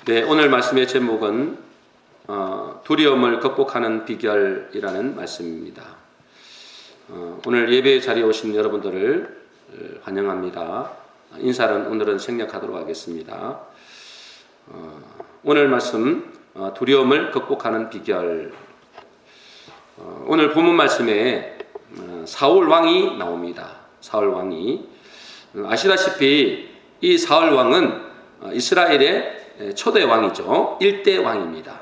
네, 오늘 말씀의 제목은 두려움을 극복하는 비결이라는 말씀입니다. 오늘 예배 자리에 오신 여러분들을 환영합니다. 인사는 오늘은 생략하도록 하겠습니다. 오늘 말씀 두려움을 극복하는 비결. 오늘 본문 말씀에 사울 왕이 나옵니다. 사울 왕이 아시다시피 이 사울 왕은 이스라엘의 초대 왕이죠. 1대 왕입니다.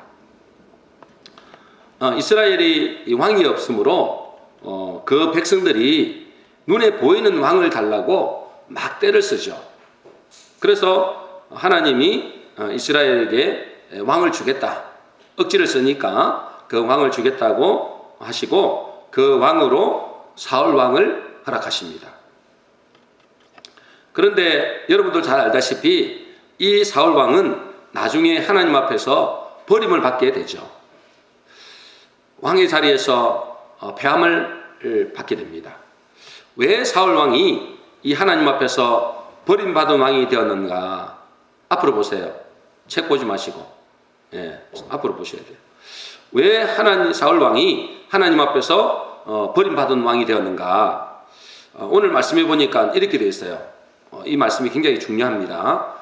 이스라엘이 왕이 없으므로 그 백성들이 눈에 보이는 왕을 달라고 막 떼를 쓰죠. 그래서 하나님이 이스라엘에게 왕을 주겠다. 억지를 쓰니까 그 왕을 주겠다고 하시고 그 왕으로 사울 왕을 허락하십니다. 그런데 여러분들 잘 알다시피 이 사울 왕은 나중에 하나님 앞에서 버림을 받게 되죠. 왕의 자리에서 폐함을 받게 됩니다. 왜 사울 왕이 이 하나님 앞에서 버림받은 왕이 되었는가? 앞으로 보세요. 책 보지 마시고 앞으로 보셔야 돼요. 왜 사울 왕이 하나님 앞에서 버림받은 왕이 되었는가? 오늘 말씀해 보니까 이렇게 되어 있어요. 이 말씀이 굉장히 중요합니다.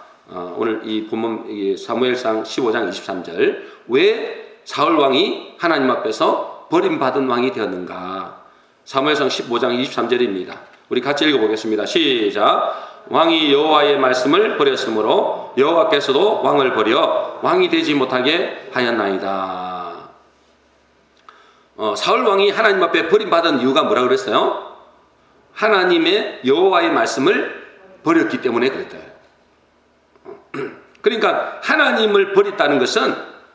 오늘 이 본문 사무엘상 15장 23절 왜 사울 왕이 하나님 앞에서 버림받은 왕이 되었는가? 사무엘상 15장 23절입니다. 우리 같이 읽어보겠습니다. 시작. 왕이 여호와의 말씀을 버렸으므로 여호와께서도 왕을 버려 왕이 되지 못하게 하였나이다. 사울 왕이 하나님 앞에 버림받은 이유가 뭐라고 그랬어요? 하나님의 여호와의 말씀을 버렸기 때문에 그랬대요. 그러니까 하나님을 버렸다는 것은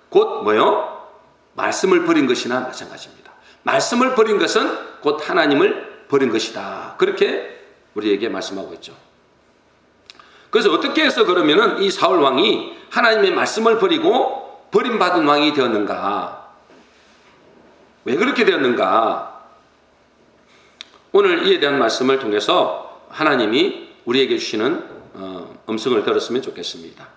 곧 뭐요? 말씀을 버린 것이나 마찬가지입니다. 말씀을 버린 것은 곧 하나님을 버린 것이다. 그렇게 우리에게 말씀하고 있죠. 그래서 어떻게 해서 그러면은 이 사울 왕이 하나님의 말씀을 버리고 버림받은 왕이 되었는가? 왜 그렇게 되었는가? 오늘 이에 대한 말씀을 통해서 하나님이 우리에게 주시는 음성을 들었으면 좋겠습니다.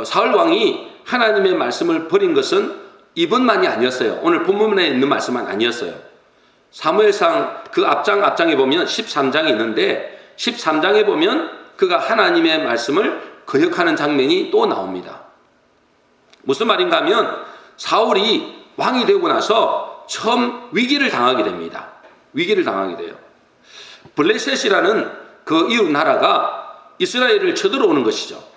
사울 왕이 하나님의 말씀을 버린 것은 이번만이 아니었어요. 오늘 본문에 있는 말씀만 아니었어요. 사무엘상 그 앞장에 보면 13장이 있는데 13장에 보면 그가 하나님의 말씀을 거역하는 장면이 또 나옵니다. 무슨 말인가 하면 사울이 왕이 되고 나서 처음 위기를 당하게 됩니다. 위기를 당하게 돼요. 블레셋이라는 그 이웃 나라가 이스라엘을 쳐들어오는 것이죠.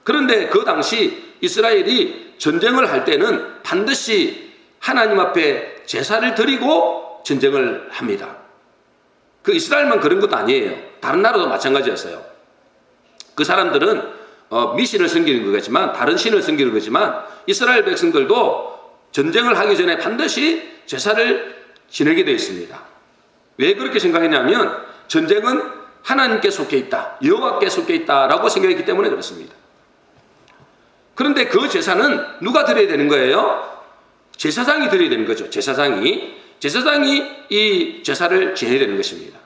그런데 그 당시 이스라엘이 전쟁을 할 때는 반드시 하나님 앞에 제사를 드리고 전쟁을 합니다. 그 이스라엘만 그런 것도 아니에요. 다른 나라도 마찬가지였어요. 그 사람들은 미신을 섬기는 거겠지만 다른 신을 섬기는 거지만 이스라엘 백성들도 전쟁을 하기 전에 반드시 제사를 지내게 되어 있습니다. 왜 그렇게 생각했냐면 전쟁은 하나님께 속해 있다. 여호와께 속해 있다라고 생각했기 때문에 그렇습니다. 그런데 그 제사는 누가 드려야 되는 거예요? 제사장이 드려야 되는 거죠. 제사장이 이 제사를 지내야 되는 것입니다.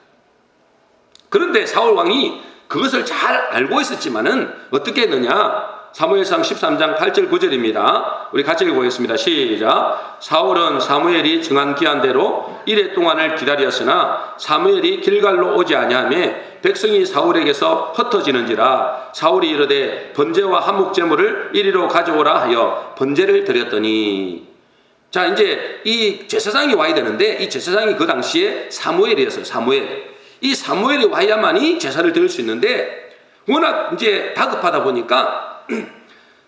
그런데 사울 왕이 그것을 잘 알고 있었지만은 어떻게 했느냐? 사무엘상 13장 8절 9절입니다. 우리 같이 읽어보겠습니다. 시작. 사울은 사무엘이 정한 기한대로 이레 동안을 기다렸으나 사무엘이 길갈로 오지 아니하며 백성이 사울에게서 흩어지는지라 사울이 이르되 번제와 한목제물을 이리로 가져오라 하여 번제를 드렸더니. 자, 이제 이 제사장이 와야 되는데 이 제사장이 그 당시에 사무엘이었어요. 이 사무엘이 와야만이 제사를 드릴 수 있는데 워낙 이제 다급하다 보니까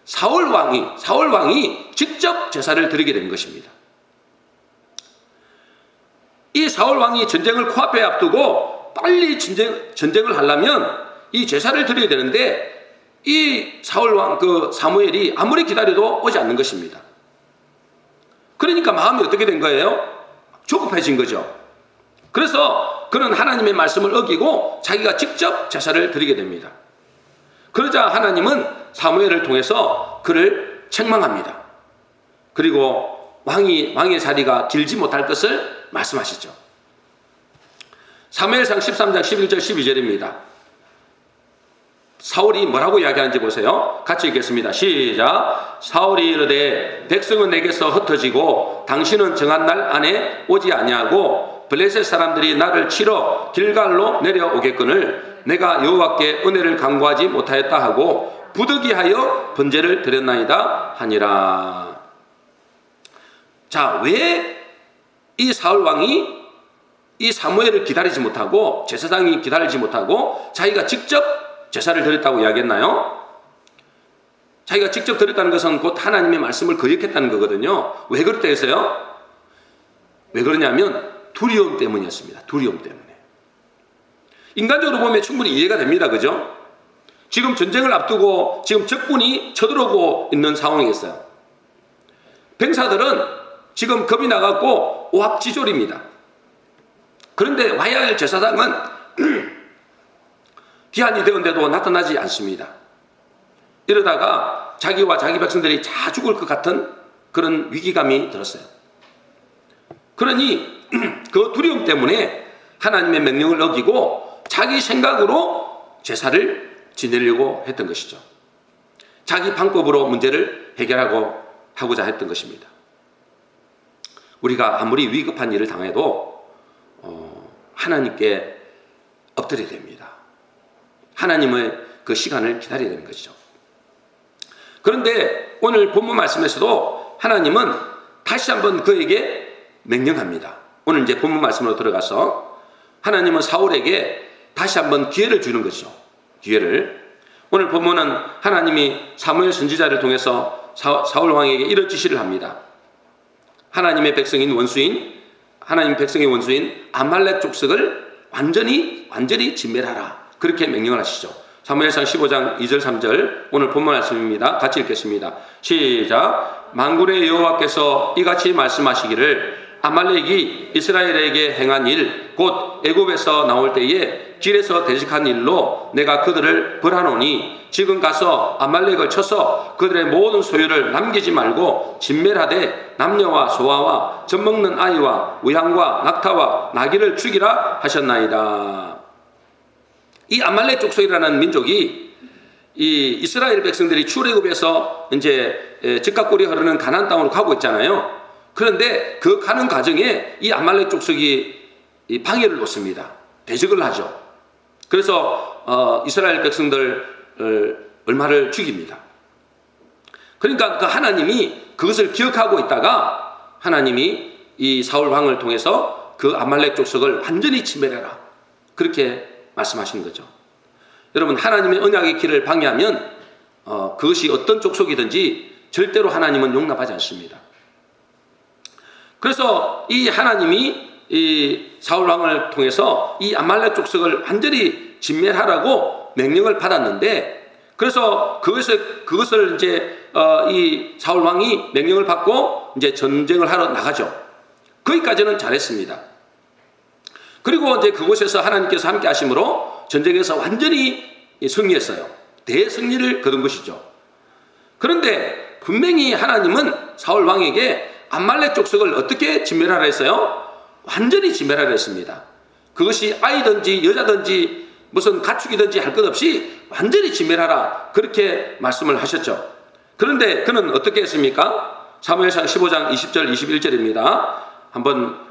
사울 왕이 직접 제사를 드리게 된 것입니다. 이 사울 왕이 전쟁을 코앞에 앞두고 빨리 전쟁을 하려면 이 제사를 드려야 되는데 이 사울 왕 사무엘이 아무리 기다려도 오지 않는 것입니다. 그러니까 마음이 어떻게 된 거예요? 조급해진 거죠. 그래서 그는 하나님의 말씀을 어기고 자기가 직접 제사를 드리게 됩니다. 그러자 하나님은 사무엘을 통해서 그를 책망합니다. 그리고 왕의 자리가 길지 못할 것을 말씀하시죠. 사무엘상 13장 11절 12절입니다. 사울이 뭐라고 이야기하는지 보세요. 같이 읽겠습니다. 시작. 사울이 이르되 백성은 내게서 흩어지고 당신은 정한 날 안에 오지 아니하고 블레셋 사람들이 나를 치러 길갈로 내려오겠거늘 내가 여호와께 은혜를 간구하지 못하였다 하고 부득이하여 번제를 드렸나이다 하니라. 자, 왜 이 사울 왕이 이 사무엘을 기다리지 못하고 제사장이 기다리지 못하고 자기가 직접 제사를 드렸다고 이야기했나요? 자기가 직접 드렸다는 것은 곧 하나님의 말씀을 거역했다는 거거든요. 왜 그렇다 해서요? 왜 그러냐면 두려움 때문이었습니다. 두려움 때문에. 인간적으로 보면 충분히 이해가 됩니다. 그죠? 지금 전쟁을 앞두고 지금 적군이 쳐들어오고 있는 상황이었어요. 병사들은 지금 겁이 나갖고 오합지졸입니다. 그런데 와야 할 제사장은 기한이 되었는데도 나타나지 않습니다. 이러다가 자기와 자기 백성들이 다 죽을 것 같은 그런 위기감이 들었어요. 그러니 그 두려움 때문에 하나님의 명령을 어기고 자기 생각으로 제사를 지내려고 했던 것이죠. 자기 방법으로 문제를 하고자 했던 것입니다. 우리가 아무리 위급한 일을 당해도 하나님께 엎드려야 됩니다. 하나님의 그 시간을 기다려야 되는 것이죠. 그런데 오늘 본문 말씀에서도 하나님은 다시 한번 그에게 명령합니다. 오늘 이제 본문 말씀으로 들어가서 하나님은 사울에게 다시 한번 기회를 주는 것이죠. 기회를. 오늘 본문은 하나님이 사무엘 선지자를 통해서 사울 왕에게 이런 지시를 합니다. 하나님의 백성의 원수인 아말렉 족속을 완전히 진멸하라. 그렇게 명령을 하시죠. 사무엘상 15장 2절 3절 오늘 본문 말씀입니다. 같이 읽겠습니다. 시작. 만군의 여호와께서 이같이 말씀하시기를 아말렉이 이스라엘에게 행한 일 곧 애굽에서 나올 때에 길에서 대적한 일로 내가 그들을 벌하노니 지금 가서 아말렉을 쳐서 그들의 모든 소유를 남기지 말고 진멸하되 남녀와 소아와 젖먹는 아이와 우양과 낙타와 나귀를 죽이라 하셨나이다. 이 아말렉 족속이라는 민족이 이 이스라엘 백성들이 출애굽에서 이제 즉각골이 흐르는 가나안 땅으로 가고 있잖아요. 그런데 그 가는 과정에 이 아말렉 족속이 이 방해를 놓습니다. 대적을 하죠. 그래서 이스라엘 백성들 얼마를 죽입니다. 그러니까 그 하나님이 그것을 기억하고 있다가 하나님이 이 사울 왕을 통해서 그 아말렉 족속을 완전히 침멸해라. 그렇게 말씀하시는 거죠. 여러분, 하나님의 언약의 길을 방해하면 그것이 어떤 족속이든지 절대로 하나님은 용납하지 않습니다. 그래서 이 하나님이 이 사울 왕을 통해서 이 아말렉 족속을 완전히 진멸하라고 명령을 받았는데, 그래서 그것을 이제 이 사울 왕이 명령을 받고 이제 전쟁을 하러 나가죠. 거기까지는 잘했습니다. 그리고 이제 그곳에서 하나님께서 함께 하심으로 전쟁에서 완전히 승리했어요. 대승리를 거둔 것이죠. 그런데 분명히 하나님은 사울 왕에게 아말렉 족속을 어떻게 진멸하라 했어요? 완전히 진멸하라 했습니다. 그것이 아이든지 여자든지 무슨 가축이든지 할 것 없이 완전히 진멸하라. 그렇게 말씀을 하셨죠. 그런데 그는 어떻게 했습니까? 사무엘상 15장 20절 21절입니다. 한번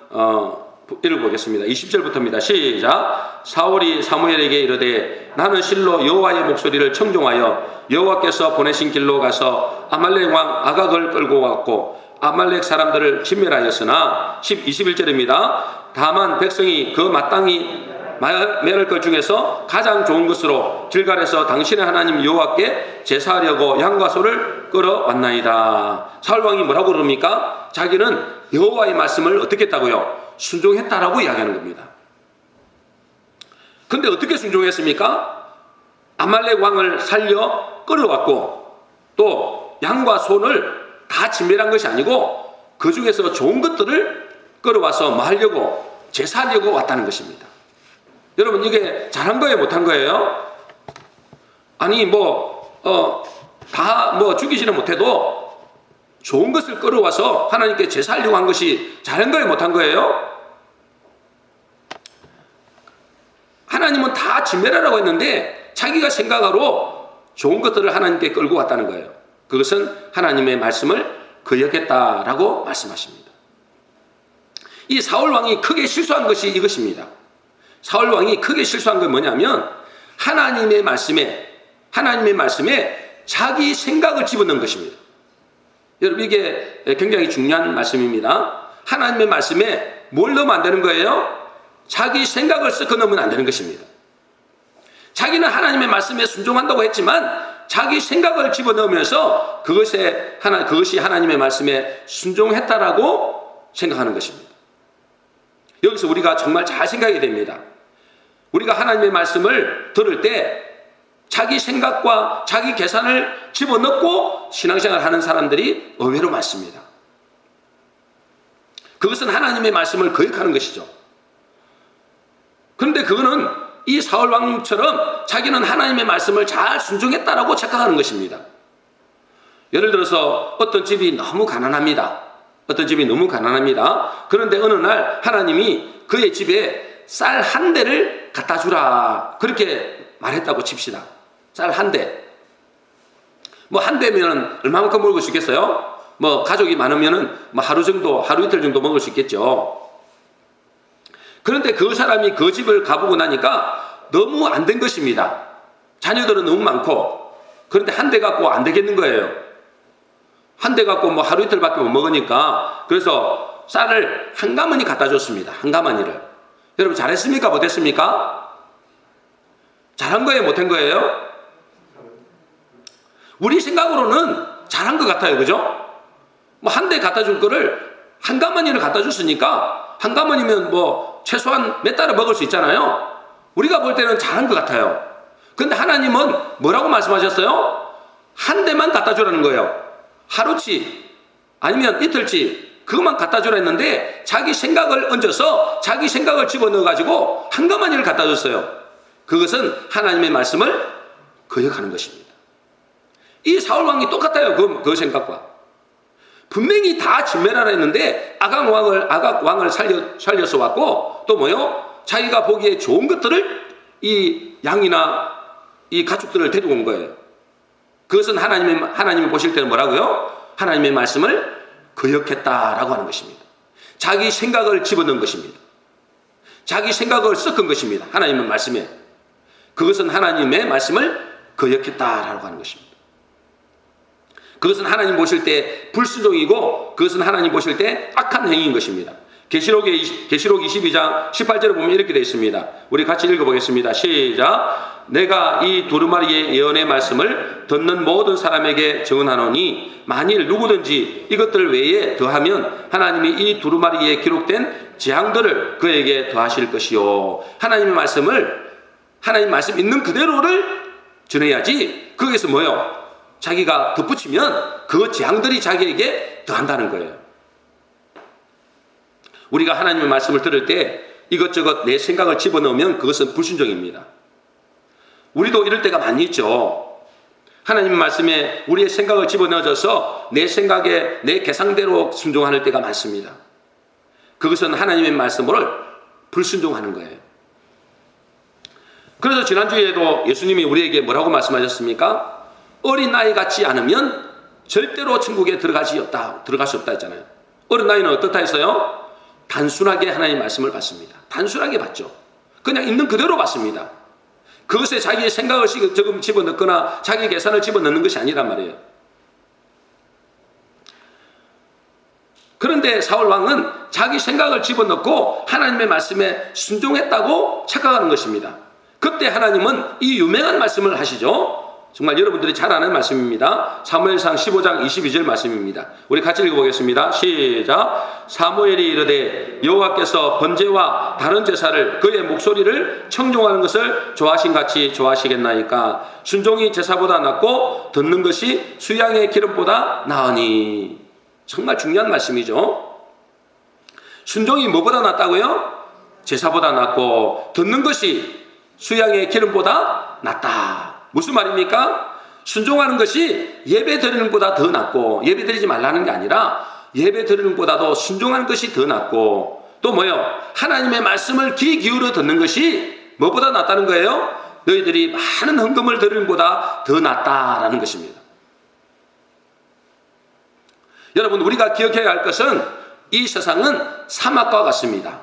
읽어보겠습니다. 20절부터입니다. 시작. 사울이 사무엘에게 이르되 나는 실로 여호와의 목소리를 청종하여 여호와께서 보내신 길로 가서 아말렉 왕 아각을 끌고 왔고 아말렉 사람들을 진멸하였으나 21절입니다. 다만 백성이 그 마땅히 매를 것 중에서 가장 좋은 것으로 길갈에서 당신의 하나님 여호와께 제사하려고 양과 소를 끌어왔나이다. 사울 왕이 뭐라고 그럽니까? 자기는 여호와의 말씀을 어떻게 했다고요? 순종했다라고 이야기하는 겁니다. 근데 어떻게 순종했습니까? 아말렉 왕을 살려 끌어왔고 또 양과 소를 다 진멸한 것이 아니고 그 중에서 좋은 것들을 끌어와서 뭐 하려고? 제사하려고 왔다는 것입니다. 여러분, 이게 잘한 거예요? 못한 거예요? 아니 다 죽이지는 못해도 좋은 것을 끌어와서 하나님께 제사하려고 한 것이 잘한 거예요? 못한 거예요? 하나님은 다 진멸하라고 했는데 자기가 생각으로 좋은 것들을 하나님께 끌고 왔다는 거예요. 그것은 하나님의 말씀을 거역했다라고 말씀하십니다. 이 사울 왕이 크게 실수한 것이 이것입니다. 사울 왕이 크게 실수한 건 뭐냐면 하나님의 말씀에 자기 생각을 집어넣은 것입니다. 여러분, 이게 굉장히 중요한 말씀입니다. 하나님의 말씀에 뭘 넣으면 안 되는 거예요? 자기 생각을 섞어 넣으면 안 되는 것입니다. 자기는 하나님의 말씀에 순종한다고 했지만 자기 생각을 집어넣으면서 그것이 하나님의 말씀에 순종했다라고 생각하는 것입니다. 여기서 우리가 정말 잘 생각해야 됩니다. 우리가 하나님의 말씀을 들을 때 자기 생각과 자기 계산을 집어넣고 신앙생활을 하는 사람들이 의외로 많습니다. 그것은 하나님의 말씀을 거역하는 것이죠. 그런데 그거는 이 사울 왕처럼 자기는 하나님의 말씀을 잘 순종했다라고 착각하는 것입니다. 예를 들어서 어떤 집이 너무 가난합니다. 그런데 어느 날 하나님이 그의 집에 쌀 한 대를 갖다 주라, 그렇게 말했다고 칩시다. 쌀 한 대. 뭐 한 대면 얼마만큼 먹을 수 있겠어요? 뭐 가족이 많으면은 뭐 하루 이틀 정도 먹을 수 있겠죠. 그런데 그 사람이 그 집을 가보고 나니까 너무 안 된 것입니다. 자녀들은 너무 많고. 그런데 한 대 갖고 안 되겠는 거예요. 한 대 갖고 뭐 하루 이틀밖에 못 먹으니까. 그래서 쌀을 한 가마니 갖다 줬습니다. 한 가마니를. 여러분, 잘했습니까? 못했습니까? 잘한 거예요? 못한 거예요? 우리 생각으로는 잘한 것 같아요. 그죠? 뭐 한 대 갖다 줄 거를 한 가마니를 갖다 줬으니까 한 가마니면 뭐 최소한 몇 달을 먹을 수 있잖아요. 우리가 볼 때는 잘한 것 같아요. 근데 하나님은 뭐라고 말씀하셨어요? 한 대만 갖다 주라는 거예요. 하루치 아니면 이틀치 그것만 갖다 주라 했는데 자기 생각을 얹어서 자기 생각을 집어넣어가지고 한 가마니를 갖다 줬어요. 그것은 하나님의 말씀을 거역하는 것입니다. 이 사울왕이 똑같아요. 그 생각과. 분명히 다 진멸하라 했는데 아각 왕을 살려서 왔고, 또 뭐요? 자기가 보기에 좋은 것들을 이 양이나 이 가축들을 데리고 온 거예요. 그것은 하나님이 보실 때는 뭐라고요? 하나님의 말씀을 거역했다라고 하는 것입니다. 자기 생각을 집어넣은 것입니다. 자기 생각을 섞은 것입니다. 하나님의 말씀에. 그것은 하나님의 말씀을 거역했다라고 하는 것입니다. 그것은 하나님 보실 때 불순종이고, 그것은 하나님 보실 때 악한 행위인 것입니다. 계시록 22장 18절에 보면 이렇게 되어 있습니다. 우리 같이 읽어보겠습니다. 시작. 내가 이 두루마리의 예언의 말씀을 듣는 모든 사람에게 증언하노니 만일 누구든지 이것들 외에 더하면 하나님이 이 두루마리에 기록된 재앙들을 그에게 더하실 것이요. 하나님 말씀 있는 그대로를 전해야지. 거기서 뭐요? 자기가 덧붙이면 그 재앙들이 자기에게 더한다는 거예요. 우리가 하나님의 말씀을 들을 때 이것저것 내 생각을 집어넣으면 그것은 불순종입니다. 우리도 이럴 때가 많이 있죠. 하나님의 말씀에 우리의 생각을 집어넣어줘서 내 생각에 내 계상대로 순종하는 때가 많습니다. 그것은 하나님의 말씀을 불순종하는 거예요. 그래서 지난주에도 예수님이 우리에게 뭐라고 말씀하셨습니까? 어린 나이 같지 않으면 절대로 천국에 들어갈 수 없다 했잖아요. 어린 나이는 어떻다 했어요? 단순하게 하나님의 말씀을 받습니다. 단순하게 받죠. 그냥 있는 그대로 받습니다. 그것에 자기의 생각을 조금 집어넣거나 자기 계산을 집어넣는 것이 아니란 말이에요. 그런데 사울왕은 자기 생각을 집어넣고 하나님의 말씀에 순종했다고 착각하는 것입니다. 그때 하나님은 이 유명한 말씀을 하시죠. 정말 여러분들이 잘 아는 말씀입니다. 사무엘상 15장 22절 말씀입니다. 우리 같이 읽어보겠습니다. 시작. 사무엘이 이르되 여호와께서 번제와 다른 제사를 그의 목소리를 청종하는 것을 좋아하신 같이 좋아하시겠나이까. 순종이 제사보다 낫고 듣는 것이 수양의 기름보다 나으니. 정말 중요한 말씀이죠. 순종이 뭐보다 낫다고요? 제사보다 낫고 듣는 것이 수양의 기름보다 낫다. 무슨 말입니까? 순종하는 것이 예배 드리는 것보다 더 낫고, 예배 드리지 말라는 게 아니라 예배 드리는 것보다도 순종하는 것이 더 낫고, 또 뭐요? 하나님의 말씀을 귀 기울여 듣는 것이 뭐보다 낫다는 거예요? 너희들이 많은 헌금을 드리는 것보다 더 낫다라는 것입니다. 여러분, 우리가 기억해야 할 것은 이 세상은 사막과 같습니다.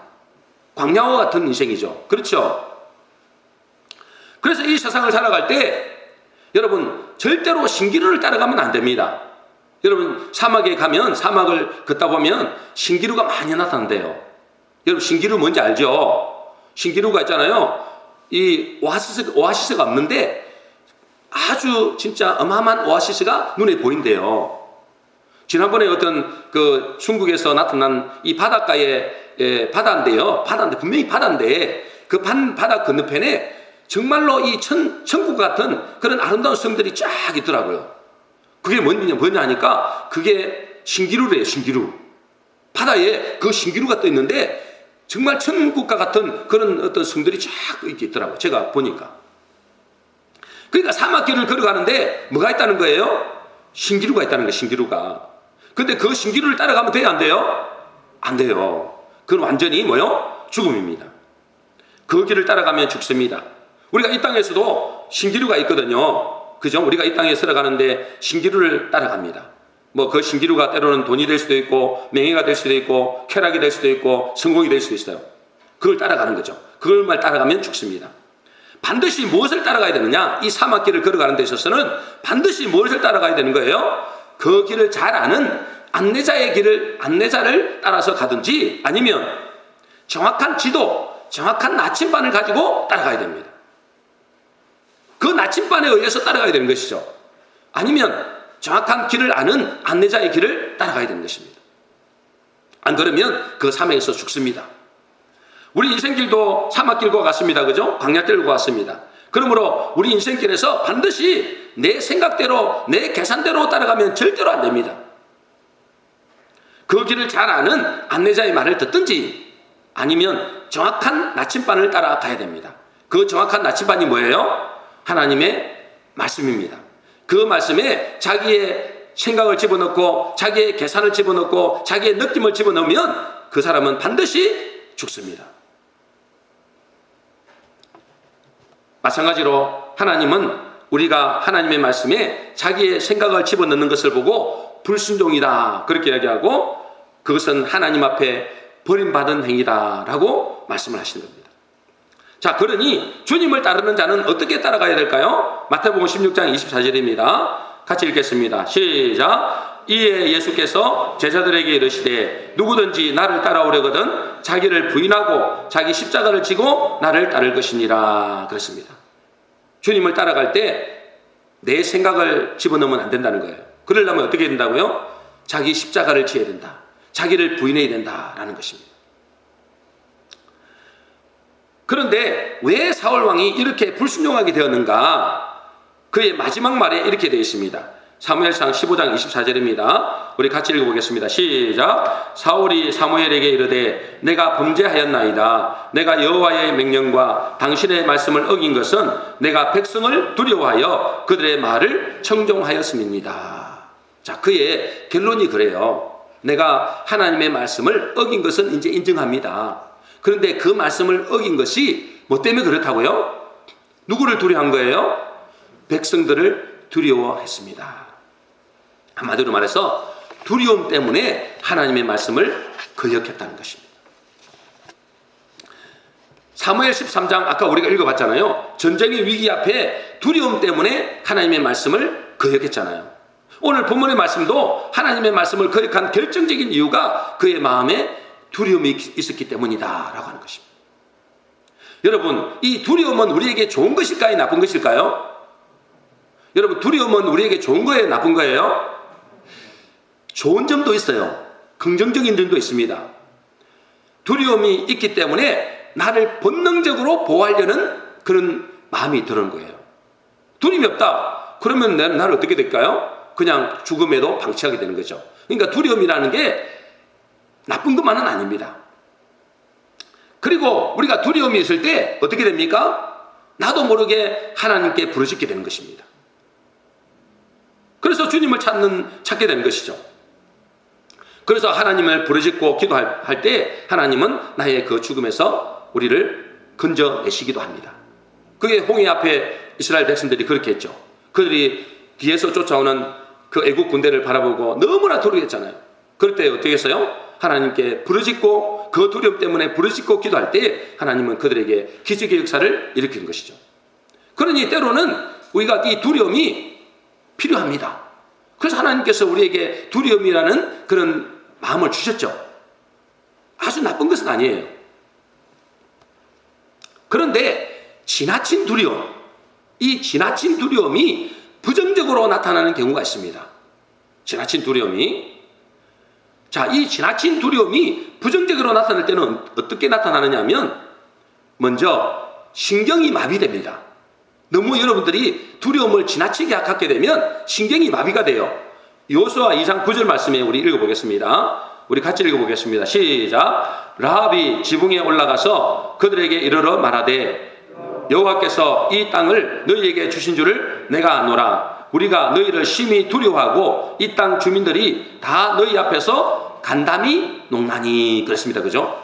광야와 같은 인생이죠. 그렇죠? 그래서 이 세상을 살아갈 때 여러분 절대로 신기루를 따라가면 안 됩니다. 여러분, 사막에 가면, 사막을 걷다 보면 신기루가 많이 나타난대요. 여러분, 신기루 뭔지 알죠? 신기루가 있잖아요. 이 오아시스가 없는데 아주 진짜 어마어마한 오아시스가 눈에 보인대요. 지난번에 어떤 그 중국에서 나타난 이 바닷가에 바다인데요. 바다인데, 분명히 바다인데 그 바다 건너편에 정말로 이 천국 같은 그런 아름다운 성들이 쫙 있더라고요. 그게 뭐냐 하니까 그게 신기루래요. 신기루. 바다에 그 신기루가 떠 있는데 정말 천국과 같은 그런 어떤 성들이 쫙 이렇게 있더라고요. 제가 보니까. 그러니까 사막길을 걸어가는데 뭐가 있다는 거예요? 신기루가 있다는 거예요. 신기루가. 근데 그 신기루를 따라가면 돼요? 안 돼요? 안 돼요. 그건 완전히 뭐요? 죽음입니다. 그 길을 따라가면 죽습니다. 우리가 이 땅에서도 신기루가 있거든요. 그죠? 우리가 이 땅에 살아가는데 신기루를 따라갑니다. 뭐 그 신기루가 때로는 돈이 될 수도 있고 명예가 될 수도 있고 쾌락이 될 수도 있고 성공이 될 수도 있어요. 그걸 따라가는 거죠. 그걸만 따라가면 죽습니다. 반드시 무엇을 따라가야 되느냐? 이 사막길을 걸어가는 데 있어서는 반드시 무엇을 따라가야 되는 거예요? 그 길을 잘 아는 안내자를 따라서 가든지 아니면 정확한 지도, 정확한 나침반을 가지고 따라가야 됩니다. 그 나침반에 의해서 따라가야 되는 것이죠. 아니면 정확한 길을 아는 안내자의 길을 따라가야 되는 것입니다. 안 그러면 그 사막에서 죽습니다. 우리 인생길도 사막길과 같습니다. 그죠? 광야길과 같습니다. 그러므로 우리 인생길에서 반드시 내 생각대로, 내 계산대로 따라가면 절대로 안 됩니다. 그 길을 잘 아는 안내자의 말을 듣든지 아니면 정확한 나침반을 따라가야 됩니다. 그 정확한 나침반이 뭐예요? 하나님의 말씀입니다. 그 말씀에 자기의 생각을 집어넣고 자기의 계산을 집어넣고 자기의 느낌을 집어넣으면 그 사람은 반드시 죽습니다. 마찬가지로 하나님은 우리가 하나님의 말씀에 자기의 생각을 집어넣는 것을 보고 불순종이다 그렇게 이야기하고 그것은 하나님 앞에 버림받은 행위다라고 말씀을 하시는 겁니다. 자, 그러니 주님을 따르는 자는 어떻게 따라가야 될까요? 마태복음 16장 24절입니다. 같이 읽겠습니다. 시작. 이에 예수께서 제자들에게 이르시되 누구든지 나를 따라오려거든 자기를 부인하고 자기 십자가를 지고 나를 따를 것이니라 그랬습니다. 주님을 따라갈 때 내 생각을 집어넣으면 안 된다는 거예요. 그러려면 어떻게 해야 된다고요? 자기 십자가를 지어야 된다. 자기를 부인해야 된다라는 것입니다. 그런데 왜 사울왕이 이렇게 불순종하게 되었는가? 그의 마지막 말에 이렇게 되어 있습니다. 사무엘상 15장 24절입니다. 우리 같이 읽어보겠습니다. 시작. 사울이 사무엘에게 이르되 내가 범죄하였나이다. 내가 여호와의 명령과 당신의 말씀을 어긴 것은 내가 백성을 두려워하여 그들의 말을 청종하였음입니다. 자, 그의 결론이 그래요. 내가 하나님의 말씀을 어긴 것은 이제 인정합니다. 그런데 그 말씀을 어긴 것이 뭐 때문에 그렇다고요? 누구를 두려워한 거예요? 백성들을 두려워했습니다. 한마디로 말해서 두려움 때문에 하나님의 말씀을 거역했다는 것입니다. 사무엘 13장 아까 우리가 읽어봤잖아요. 전쟁의 위기 앞에 두려움 때문에 하나님의 말씀을 거역했잖아요. 오늘 본문의 말씀도 하나님의 말씀을 거역한 결정적인 이유가 그의 마음에 두려움이 있었기 때문이다 라고 하는 것입니다. 여러분, 이 두려움은 우리에게 좋은 것일까요? 나쁜 것일까요? 여러분, 두려움은 우리에게 좋은 거예요? 나쁜 거예요? 좋은 점도 있어요. 긍정적인 점도 있습니다. 두려움이 있기 때문에 나를 본능적으로 보호하려는 그런 마음이 드는 거예요. 두려움이 없다. 그러면 나는 어떻게 될까요? 그냥 죽음에도 방치하게 되는 거죠. 그러니까 두려움이라는 게 나쁜 것만은 아닙니다. 그리고 우리가 두려움이 있을 때 어떻게 됩니까? 나도 모르게 하나님께 부르짖게 되는 것입니다. 그래서 주님을 찾게 되는 것이죠. 그래서 하나님을 부르짖고 기도할 때 하나님은 나의 그 죽음에서 우리를 건져내시기도 합니다. 그게 홍해 앞에 이스라엘 백성들이 그렇게 했죠. 그들이 뒤에서 쫓아오는 그 애국 군대를 바라보고 너무나 두려워했잖아요. 그럴 때 어떻게 했어요? 하나님께 부르짖고 그 두려움 때문에 부르짖고 기도할 때 하나님은 그들에게 기적의 역사를 일으키는 것이죠. 그러니 때로는 우리가 이 두려움이 필요합니다. 그래서 하나님께서 우리에게 두려움이라는 그런 마음을 주셨죠. 아주 나쁜 것은 아니에요. 그런데 지나친 두려움, 이 지나친 두려움이 부정적으로 나타나는 경우가 있습니다. 지나친 두려움이. 자, 이 지나친 두려움이 부정적으로 나타날 때는 어떻게 나타나느냐 하면 먼저 신경이 마비됩니다. 너무 여러분들이 두려움을 지나치게 갖게 되면 신경이 마비가 돼요. 여호수아 2장 9절 말씀에 우리 읽어보겠습니다. 우리 같이 읽어보겠습니다. 시작. 라합이 지붕에 올라가서 그들에게 이르러 말하되 여호와께서 이 땅을 너희에게 주신 줄을 내가 아노라. 우리가 너희를 심히 두려워하고 이 땅 주민들이 다 너희 앞에서 간담이 농나니. 그랬습니다. 그죠?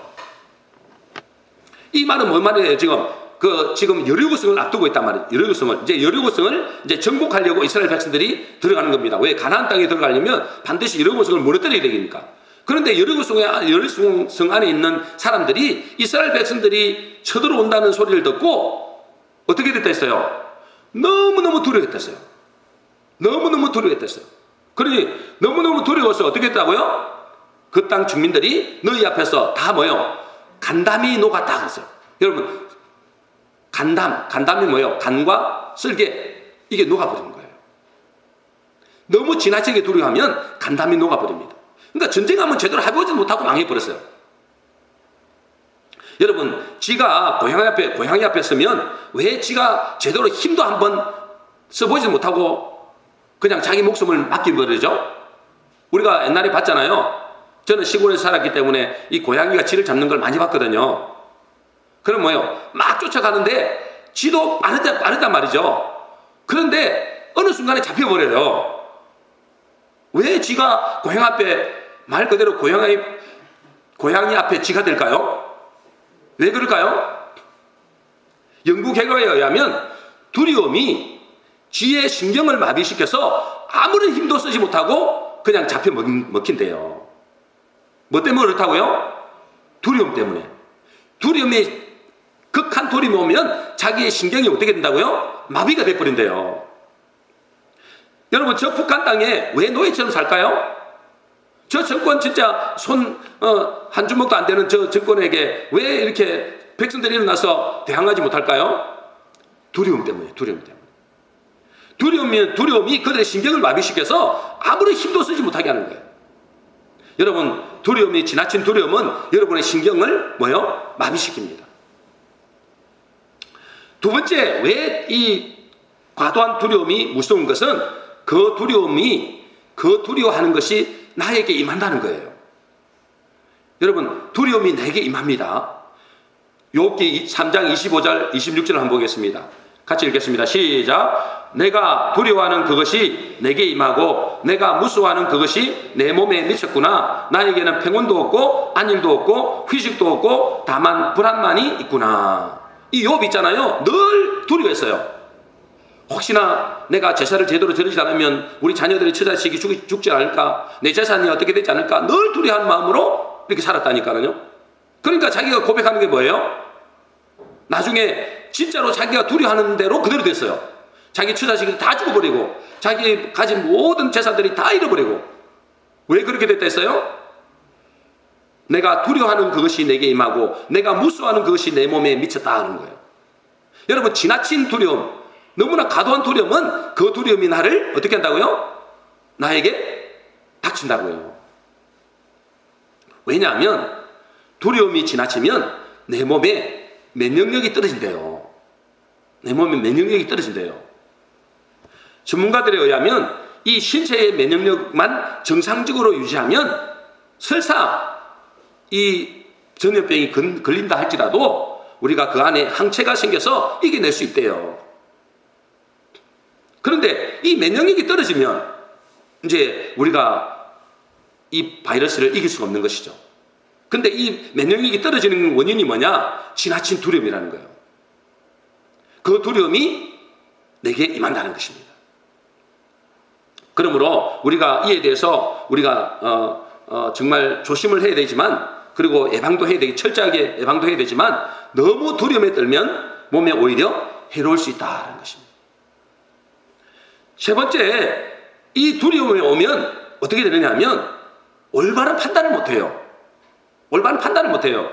이 말은 뭔 말이에요? 지금 여리고성을 앞두고 있단 말이에요. 여리고성을 이제 정복하려고 이스라엘 백성들이 들어가는 겁니다. 왜? 가나안 땅에 들어가려면 반드시 여리고성을 무너뜨려야 되니까. 그런데 여리고성 안에 있는 사람들이 이스라엘 백성들이 쳐들어온다는 소리를 듣고 어떻게 됐다 했어요? 너무너무 두려워했댔어요. 너무너무 두려워했댔어요. 그러니 너무너무 두려워서 어떻게 했다고요? 그 땅 주민들이 너희 앞에서 다 뭐요? 간담이 녹았다 그랬어요. 여러분, 간담이 뭐예요? 간과 쓸개, 이게 녹아버리는 거예요. 너무 지나치게 두려워하면 간담이 녹아버립니다. 그러니까 전쟁하면 제대로 해보지 못하고 망해버렸어요. 여러분, 지가 고양이 앞에 서면 왜 지가 제대로 힘도 한번 써보지 못하고 그냥 자기 목숨을 맡겨버리죠? 우리가 옛날에 봤잖아요. 저는 시골에서 살았기 때문에 이 고양이가 쥐를 잡는 걸 많이 봤거든요. 그럼 뭐요? 막 쫓아가는데 쥐도 빠르단 말이죠. 그런데 어느 순간에 잡혀버려요. 왜 쥐가 고양이 앞에, 말 그대로 고양이 앞에 쥐가 될까요? 왜 그럴까요? 연구 결과에 의하면 두려움이 쥐의 신경을 마비시켜서 아무런 힘도 쓰지 못하고 그냥 잡혀 먹힌대요. 뭐 때문에 그렇다고요? 두려움 때문에. 두려움이 극한 두려움이 오면 자기의 신경이 어떻게 된다고요? 마비가 돼버린대요. 여러분, 저 북한 땅에 왜 노예처럼 살까요? 저 정권 진짜 한 주먹도 안 되는 저 정권에게 왜 이렇게 백성들이 일어나서 대항하지 못할까요? 두려움 때문에. 두려움이 그들의 신경을 마비시켜서 아무런 힘도 쓰지 못하게 하는 거예요. 여러분, 지나친 두려움은 여러분의 신경을 마비시킵니다. 두 번째, 왜 이 과도한 두려움이 무서운 것은 그 두려워하는 것이 나에게 임한다는 거예요. 여러분, 두려움이 내게 임합니다. 욥기 3장 25절 26절을 한번 보겠습니다. 같이 읽겠습니다. 시작. 내가 두려워하는 그것이 내게 임하고 내가 무서워하는 그것이 내 몸에 미쳤구나. 나에게는 평온도 없고 안일도 없고 휴식도 없고 다만 불안만이 있구나. 이 욥 있잖아요. 늘 두려워했어요. 혹시나 내가 제사를 제대로 드리지 않으면 우리 자녀들의 처자식이 죽지 않을까, 내 재산이 어떻게 되지 않을까, 늘 두려워하는 마음으로 이렇게 살았다니까요. 그러니까 자기가 고백하는 게 뭐예요? 나중에 진짜로 자기가 두려워하는 대로 그대로 됐어요. 자기 처자식이 다 죽어버리고 자기 가진 모든 재산들이 다 잃어버리고. 왜 그렇게 됐다 했어요? 내가 두려워하는 그것이 내게 임하고 내가 무서워하는 그것이 내 몸에 미쳤다 하는 거예요. 여러분, 지나친 두려움, 너무나 과도한 두려움은 그 두려움이 나를 어떻게 한다고요? 나에게 닥친다고요. 왜냐하면 두려움이 지나치면 내 몸에 면역력이 떨어진대요. 전문가들에 의하면 이 신체의 면역력만 정상적으로 유지하면 설사 이 전염병이 걸린다 할지라도 우리가 그 안에 항체가 생겨서 이겨낼 수 있대요. 그런데 이 면역력이 떨어지면 이제 우리가 이 바이러스를 이길 수가 없는 것이죠. 근데 이 면역력이 떨어지는 원인이 뭐냐? 지나친 두려움이라는 거예요. 그 두려움이 내게 임한다는 것입니다. 그러므로 우리가 이에 대해서 우리가 정말 조심을 해야 되지만, 그리고 예방도 해야 되고 철저하게 예방도 해야 되지만, 너무 두려움에 떨면 몸에 오히려 해로울 수 있다는 것입니다. 세 번째, 이 두려움이 오면 어떻게 되느냐 하면 올바른 판단을 못해요. 올바른 판단을 못해요.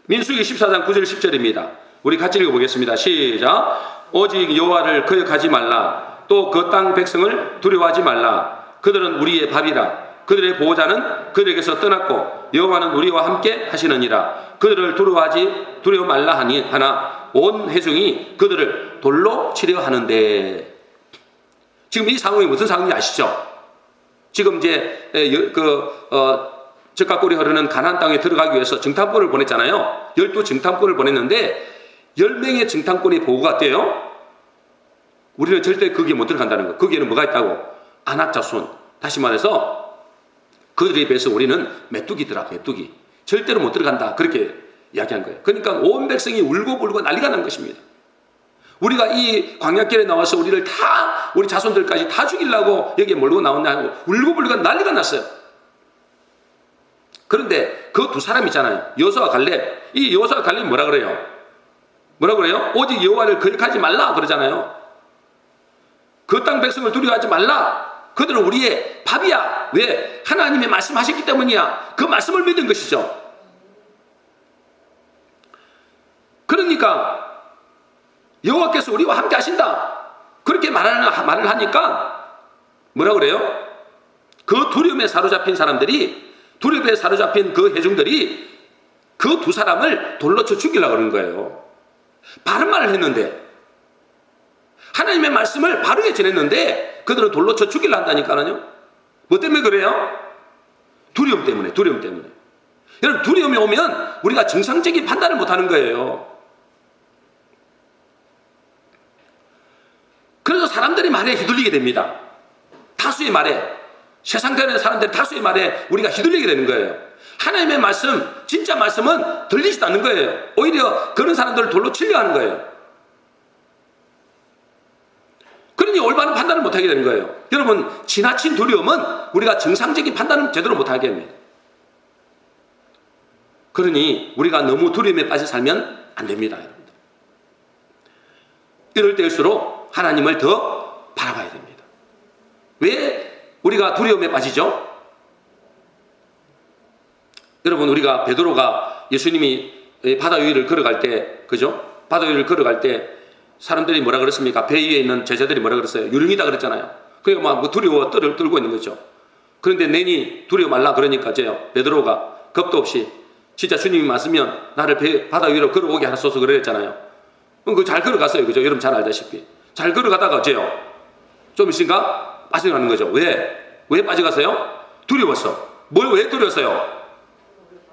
민수기 14장 9절 10절입니다. 우리 같이 읽어보겠습니다. 시작. 오직 여호와를 거역하지 말라. 또 그 땅 백성을 두려워하지 말라. 그들은 우리의 밥이라. 그들의 보호자는 그들에게서 떠났고 여호와는 우리와 함께 하시느니라. 그들을 두려워 말라 하나 온 회중이 그들을 돌로 치려 하는데. 지금 이 상황이 무슨 상황인지 아시죠? 지금 이제 적과 꿀이 흐르는 가나안 땅에 들어가기 위해서 정탐꾼을 보냈잖아요. 12정탐꾼을 보냈는데 10명의 정탐꾼이 보고가 돼요. 우리는 절대 거기에 못 들어간다는 거. 거기에는 뭐가 있다고? 아낙 자손. 다시 말해서 그들에 비해서 우리는 메뚜기더라. 메뚜기. 절대로 못 들어간다. 그렇게 이야기한 거예요. 그러니까 온 백성이 울고불고 난리가 난 것입니다. 우리가 이 광야길에 나와서 우리를 다, 우리 자손들까지 다 죽이려고 여기에 몰고 나왔나 하고 울고불고 난리가 났어요. 그런데 그 두 사람 있잖아요. 여호수아와 갈렙. 이 여호수아와 갈렙이 뭐라 그래요? 뭐라 그래요? 오직 여호와를 거역하지 말라 그러잖아요. 그 땅 백성을 두려워하지 말라. 그들은 우리의 밥이야. 왜? 하나님의 말씀하셨기 때문이야. 그 말씀을 믿은 것이죠. 그러니까 여호와께서 우리와 함께 하신다. 그렇게 말을 하니까 뭐라 그래요? 그 두려움에 사로잡힌 사람들이, 두려움에 사로잡힌 그 회중들이 그 두 사람을 돌로 쳐 죽이려고 그러는 거예요. 바른 말을 했는데, 하나님의 말씀을 바르게 전했는데 그들은 돌로 쳐 죽이려 한다니까요. 뭐 때문에 그래요? 두려움 때문에. 두려움 때문에. 여러분, 두려움이 오면 우리가 정상적인 판단을 못하는 거예요. 그래서 사람들이 말에 휘둘리게 됩니다. 다수의 말에, 세상 되는 사람들 다수의 말에 우리가 휘둘리게 되는 거예요. 하나님의 말씀, 진짜 말씀은 들리지도 않는 거예요. 오히려 그런 사람들을 돌로 치려 하는 거예요. 그러니 올바른 판단을 못하게 되는 거예요. 여러분, 지나친 두려움은 우리가 정상적인 판단을 제대로 못하게 합니다. 그러니 우리가 너무 두려움에 빠져 살면 안 됩니다, 여러분들. 이럴 때일수록 하나님을 더 바라봐야 됩니다. 왜 우리가 두려움에 빠지죠? 여러분, 우리가 베드로가 예수님이 바다 위를 걸어갈 때, 그죠? 바다 위를 걸어갈 때 사람들이 뭐라 그랬습니까? 배 위에 있는 제자들이 뭐라 그랬어요? 유령이다 그랬잖아요. 그러니까 막 두려워 뜰을 들고 있는 거죠. 그런데 내니 두려워 말라 그러니까 베드로가 겁도 없이 진짜 주님이 맞으면 나를 바다 위로 걸어오게 하소서 그랬잖아요. 그럼 잘 걸어갔어요. 그죠? 여러분 잘 알다시피. 잘 걸어가다가 좀 있으니까 빠져가는 거죠. 왜? 왜 빠져가세요? 두려웠어. 뭘 왜 두려웠어요?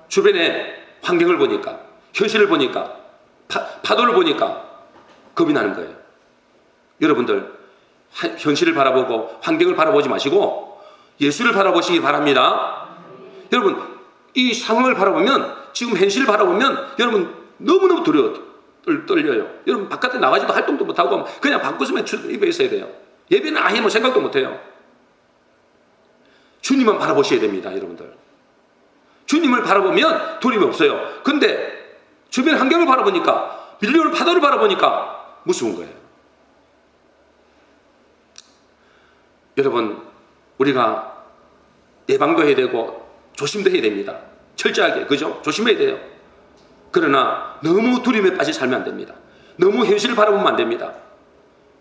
주변의 환경을 보니까, 현실을 보니까, 파도를 보니까 겁이 나는 거예요. 여러분들, 현실을 바라보고 환경을 바라보지 마시고 예수를 바라보시기 바랍니다. 여러분, 이 상황을 바라보면, 지금 현실을 바라보면 여러분 너무너무 떨려요. 여러분 바깥에 나가지도 활동도 못하고 그냥 방구석에 입에 있어야 돼요. 예배는 아예 뭐 생각도 못해요. 주님만 바라보셔야 됩니다, 여러분들. 주님을 바라보면 두려움이 없어요. 근데 주변 환경을 바라보니까, 밀려오는 파도를 바라보니까 무서운 거예요. 여러분, 우리가 예방도 해야 되고 조심도 해야 됩니다. 철저하게, 그죠? 조심해야 돼요. 그러나 너무 두려움에 빠져 살면 안 됩니다. 너무 현실을 바라보면 안 됩니다.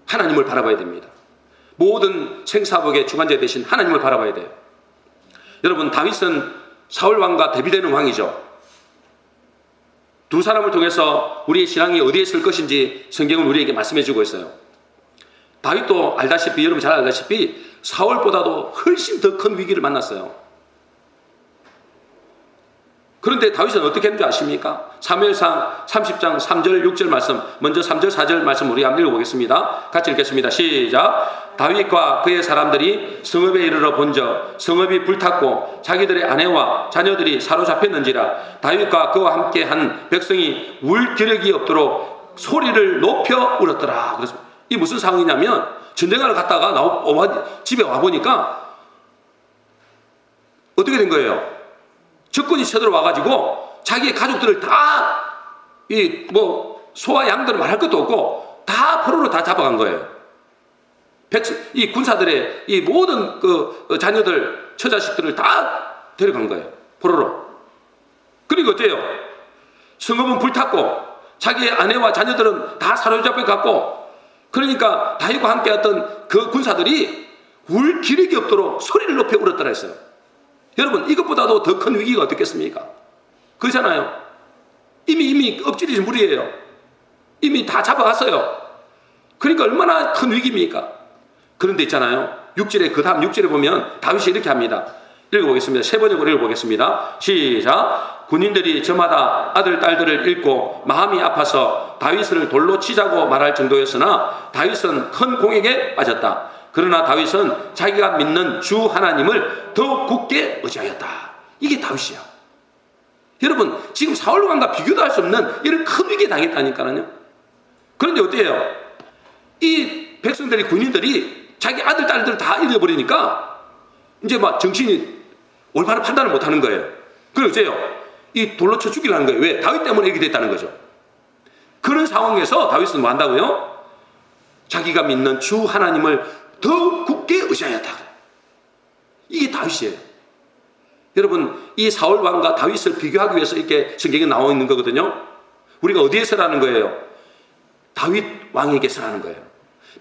하나님을 바라봐야 됩니다. 모든 생사복의 주관자 되신 하나님을 바라봐야 돼요. 여러분, 다윗은 사울 왕과 대비되는 왕이죠. 두 사람을 통해서 우리의 신앙이 어디에 있을 것인지 성경은 우리에게 말씀해 주고 있어요. 다윗도 알다시피, 여러분 잘 알다시피 사울보다도 훨씬 더 큰 위기를 만났어요. 그런데 다윗은 어떻게 했는지 아십니까? 사무엘상 30장 3절 6절 말씀, 먼저 3절 4절 말씀 우리 한번 읽어보겠습니다. 같이 읽겠습니다. 시작. 다윗과 그의 사람들이 성읍에 이르러 본즉 성읍이 불탔고 자기들의 아내와 자녀들이 사로잡혔는지라. 다윗과 그와 함께 한 백성이 울 기력이 없도록 소리를 높여 울었더라. 그래서 이 무슨 상황이냐면 전쟁하러 갔다가 집에 와보니까 어떻게 된 거예요? 적군이 쳐들어와가지고 자기의 가족들을 다 소와 양들을 말할 것도 없고 다 포로로 다 잡아간 거예요. 이 군사들의 이 모든 자녀들, 처자식들을 다 데려간 거예요. 포로로. 그리고 어때요? 성읍은 불탔고 자기의 아내와 자녀들은 다 사로잡혀 갔고, 그러니까 다윗과 함께 했던 그 군사들이 울 기력이 없도록 소리를 높여 울었더라 했어요. 여러분, 이것보다도 더 큰 위기가 어떻겠습니까? 그렇잖아요. 이미 엎질러진 물이에요. 이미 다 잡아갔어요. 그러니까 얼마나 큰 위기입니까? 그런데 있잖아요. 6절에, 그 다음 6절에 보면 다윗이 이렇게 합니다. 읽어보겠습니다. 세 번역으로 읽어보겠습니다. 시작. 군인들이 저마다 아들, 딸들을 잃고 마음이 아파서 다윗을 돌로 치자고 말할 정도였으나 다윗은 큰 공액에 빠졌다. 그러나 다윗은 자기가 믿는 주 하나님을 더욱 굳게 의지하였다. 이게 다윗이야. 여러분, 지금 사울 왕과 비교도 할 수 없는 이런 큰 위기에 당했다니까요. 그런데 어때요? 이 백성들이, 군인들이 자기 아들, 딸들 다 잃어버리니까 이제 막 정신이 올바른 판단을 못 하는 거예요. 그리고 어째요? 이 돌로 쳐 죽이려는 거예요. 왜? 다윗 때문에 이렇게 됐다는 거죠. 그런 상황에서 다윗은 뭐 한다고요? 자기가 믿는 주 하나님을 더 굳게 의지하였다. 이게 다윗이에요. 여러분, 이 사울 왕과 다윗을 비교하기 위해서 이렇게 성경에 나와 있는 거거든요. 우리가 어디에서라는 거예요? 다윗 왕에게서라는 거예요.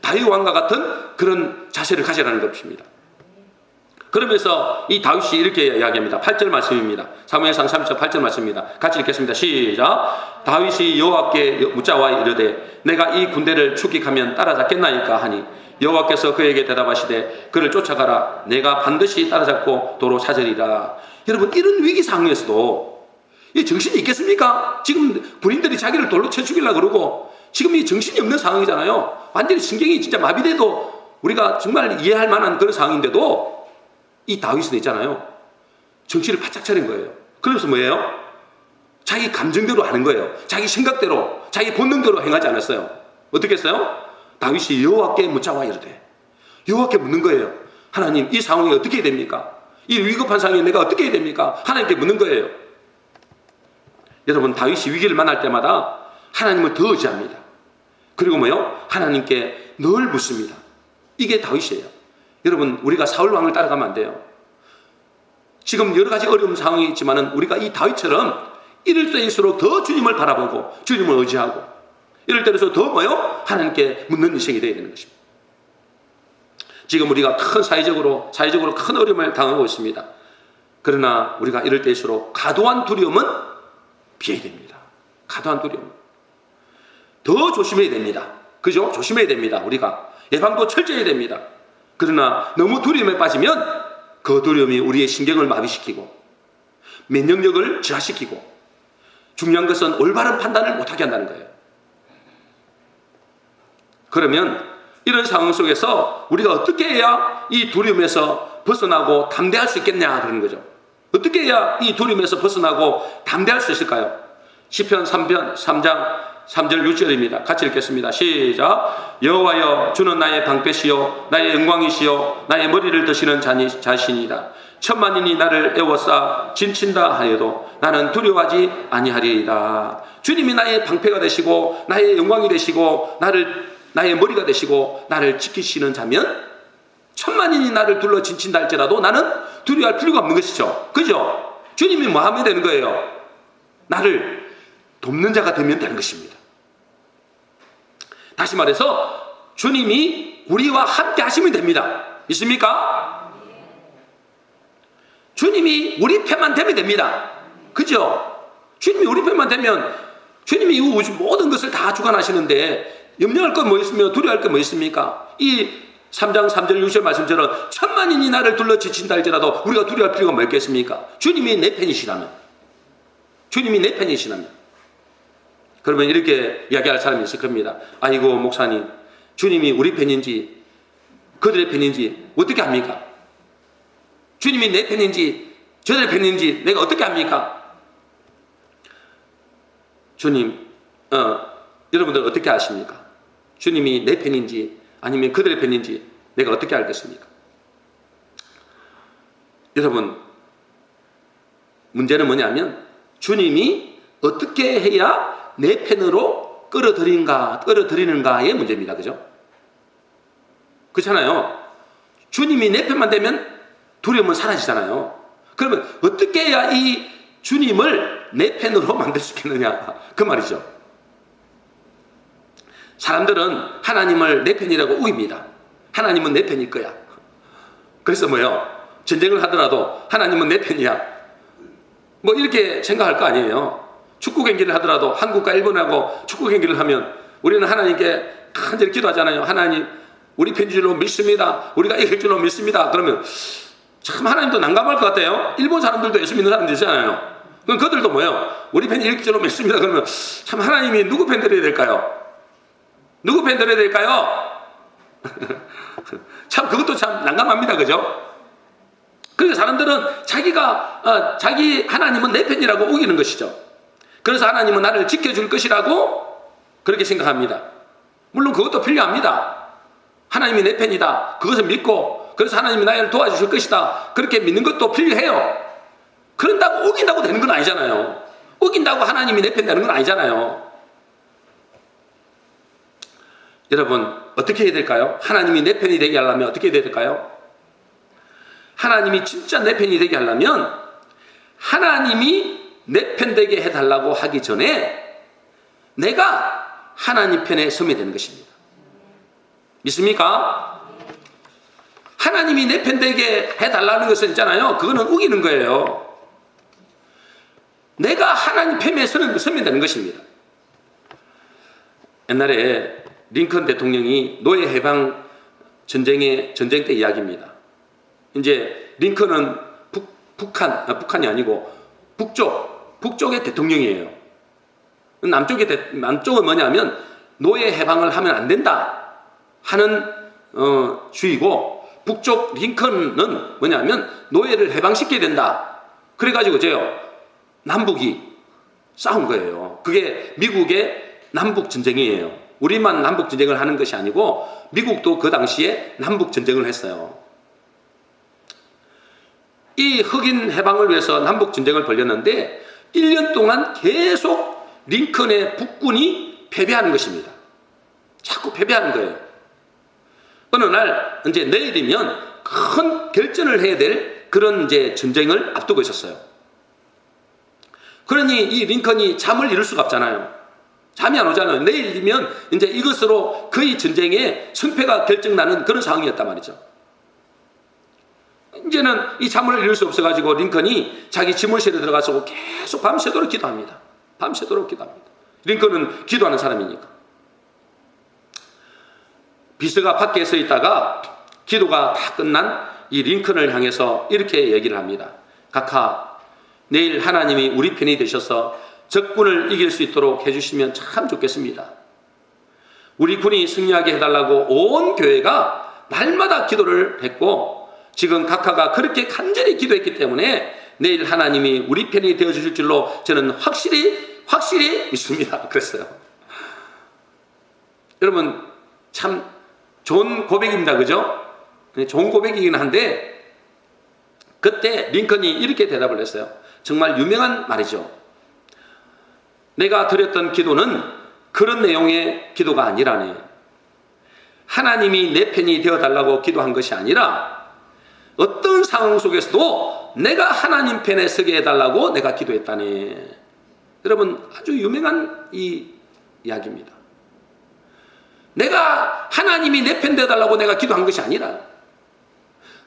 다윗 왕과 같은 그런 자세를 가지라는 것입니다. 그러면서 이 다윗이 이렇게 이야기합니다. 8절 말씀입니다. 사무엘상 3장 8절 말씀입니다. 같이 읽겠습니다. 시작. 다윗이 여호와께 묻자와 이르되 내가 이 군대를 추격하면 따라잡겠나이까 하니 여호와께서 그에게 대답하시되 그를 쫓아가라. 내가 반드시 따라잡고 도로 찾으리라. 여러분, 이런 위기 상황에서도 이 정신이 있겠습니까? 지금 군인들이 자기를 돌로 쳐 죽이려고 그러고 지금 이 정신이 없는 상황이잖아요. 완전히 신경이 진짜 마비돼도 우리가 정말 이해할 만한 그런 상황인데도 이 다윗은 있잖아요. 정신을 바짝 차린 거예요. 그래서 뭐예요? 자기 감정대로 하는 거예요. 자기 생각대로, 자기 본능대로 행하지 않았어요. 어떻게 했어요? 다윗이 여호와께 묻자와 이르되, 여호와께 묻는 거예요. 하나님, 이 상황이 어떻게 해야 됩니까? 이 위급한 상황에 내가 어떻게 해야 됩니까? 하나님께 묻는 거예요. 여러분, 다윗이 위기를 만날 때마다 하나님을 더 의지합니다. 그리고 뭐요? 하나님께 늘 묻습니다. 이게 다윗이에요. 여러분, 우리가 사울 왕을 따라가면 안 돼요. 지금 여러 가지 어려운 상황이 있지만은 우리가 이 다윗처럼 이럴 때일수록 더 주님을 바라보고 주님을 의지하고 이럴 때일수록 더 뭐요? 하나님께 묻는 인생이 되어야 되는 것입니다. 지금 우리가 큰 사회적으로 큰 어려움을 당하고 있습니다. 그러나 우리가 이럴 때일수록 과도한 두려움은 피해야 됩니다. 과도한 두려움. 더 조심해야 됩니다. 그죠? 조심해야 됩니다. 우리가 예방도 철저히 해야 됩니다. 그러나 너무 두려움에 빠지면 그 두려움이 우리의 신경을 마비시키고 면역력을 저하시키고 중요한 것은 올바른 판단을 못하게 한다는 거예요. 그러면 이런 상황 속에서 우리가 어떻게 해야 이 두려움에서 벗어나고 담대할 수 있겠냐 그러는 거죠. 어떻게 해야 이 두려움에서 벗어나고 담대할 수 있을까요? 시편 3장 3절 6절입니다. 같이 읽겠습니다. 시작. 여호와여, 주는 나의 방패시요 나의 영광이시요 나의 머리를 드시는 자신이다. 천만인이 나를 애워싸 진친다 하여도 나는 두려워하지 아니하리이다. 주님이 나의 방패가 되시고 나의 영광이 되시고 나의 머리가 되시고 나를 지키시는 자면 천만인이 나를 둘러 진친다 할지라도 나는 두려워할 필요가 없는 것이죠. 그죠? 주님이 뭐 하면 되는 거예요? 나를 돕는 자가 되면 되는 것입니다. 다시 말해서 주님이 우리와 함께 하시면 됩니다. 믿습니까? 주님이 우리 편만 되면 됩니다. 그죠? 주님이 우리 편만 되면 주님이 이 모든 것을 다 주관하시는데 염려할 건 뭐 있으며 두려워할 건 뭐 있습니까? 이 3장 3절 6절 말씀처럼 천만인이 나를 둘러 지친다 할지라도 우리가 두려워할 필요가 뭐 있겠습니까? 주님이 내 편이시라면, 주님이 내 편이시라면. 그러면 이렇게 이야기할 사람이 있을 겁니다. 아이고 목사님, 주님이 우리 편인지 그들의 편인지 어떻게 합니까? 주님이 내 편인지 저들의 편인지 내가 어떻게 합니까? 주님, 여러분들 어떻게 아십니까? 주님이 내 편인지 아니면 그들의 편인지 내가 어떻게 알겠습니까? 여러분, 문제는 뭐냐면 주님이 어떻게 해야 내 편으로 끌어들이는가의 문제입니다. 그죠? 그렇잖아요. 주님이 내 편만 되면 두려움은 사라지잖아요. 그러면 어떻게 해야 이 주님을 내 편으로 만들 수 있겠느냐, 그 말이죠. 사람들은 하나님을 내 편이라고 우깁니다. 하나님은 내 편일 거야. 그래서 뭐요? 전쟁을 하더라도 하나님은 내 편이야, 뭐 이렇게 생각할 거 아니에요. 축구 경기를 하더라도 한국과 일본하고 축구 경기를 하면 우리는 하나님께 간절히 기도하잖아요. 하나님, 우리 편인 줄로 믿습니다. 우리가 이길 줄로 믿습니다. 그러면 참 하나님도 난감할 것 같아요. 일본 사람들도 예수 믿는 사람들이잖아요. 그럼 그들도 뭐예요? 우리 편이 이길 줄로 믿습니다. 그러면 참 하나님이 누구 편 들어야 될까요? 누구 편 들어야 될까요? 참 그것도 참 난감합니다. 그죠? 그러니까 사람들은 자기 하나님은 내 편이라고 우기는 것이죠. 그래서 하나님은 나를 지켜줄 것이라고 그렇게 생각합니다. 물론 그것도 필요합니다. 하나님이 내 편이다, 그것을 믿고, 그래서 하나님이 나를 도와주실 것이다, 그렇게 믿는 것도 필요해요. 그런다고 우긴다고 되는 건 아니잖아요. 우긴다고 하나님이 내 편 되는 건 아니잖아요. 여러분, 어떻게 해야 될까요? 하나님이 내 편이 되게 하려면 어떻게 해야 될까요? 하나님이 진짜 내 편이 되게 하려면 하나님이 내 편 되게 해달라고 하기 전에 내가 하나님 편에 서면 되는 것입니다. 믿습니까? 하나님이 내 편 되게 해달라는 것은 있잖아요, 그거는 우기는 거예요. 내가 하나님 편에 서면 되는 것입니다. 옛날에 링컨 대통령이 노예 해방 전쟁 때 이야기입니다. 이제 링컨은 북한이 아니고 북쪽의 대통령이에요. 남쪽은 뭐냐면 노예 해방을 하면 안 된다 하는 주의고, 북쪽 링컨은 뭐냐면 노예를 해방시켜야 된다. 그래가지고 남북이 싸운 거예요. 그게 미국의 남북 전쟁이에요. 우리만 남북 전쟁을 하는 것이 아니고 미국도 그 당시에 남북 전쟁을 했어요. 이 흑인 해방을 위해서 남북 전쟁을 벌였는데 1년 동안 계속 링컨의 북군이 패배하는 것입니다. 자꾸 패배하는 거예요. 어느 날 이제 내일이면 큰 결전을 해야 될 그런 이제 전쟁을 앞두고 있었어요. 그러니 이 링컨이 잠을 이룰 수가 없잖아요. 잠이 안 오잖아요. 내일이면 이제 이것으로 거의 전쟁의 승패가 결정나는 그런 상황이었단 말이죠. 이제는 이 잠을 이룰 수 없어가지고 링컨이 자기 집무실에 들어가서 계속 밤새도록 기도합니다. 밤새도록 기도합니다. 링컨은 기도하는 사람이니까. 비서가 밖에 서 있다가 기도가 다 끝난 이 링컨을 향해서 이렇게 얘기를 합니다. 각하, 내일 하나님이 우리 편이 되셔서 적군을 이길 수 있도록 해주시면 참 좋겠습니다. 우리 군이 승리하게 해달라고 온 교회가 날마다 기도를 했고, 지금 각하가 그렇게 간절히 기도했기 때문에 내일 하나님이 우리 편이 되어주실 줄로 저는 확실히 믿습니다. 그랬어요. 여러분, 참 좋은 고백입니다. 그죠? 좋은 고백이긴 한데 그때 링컨이 이렇게 대답을 했어요. 정말 유명한 말이죠. 내가 드렸던 기도는 그런 내용의 기도가 아니라네. 하나님이 내 편이 되어달라고 기도한 것이 아니라 어떤 상황 속에서도 내가 하나님 편에 서게 해달라고 내가 기도했다네. 여러분, 아주 유명한 이 이야기입니다. 내가 하나님이 내 편 되어달라고 내가 기도한 것이 아니라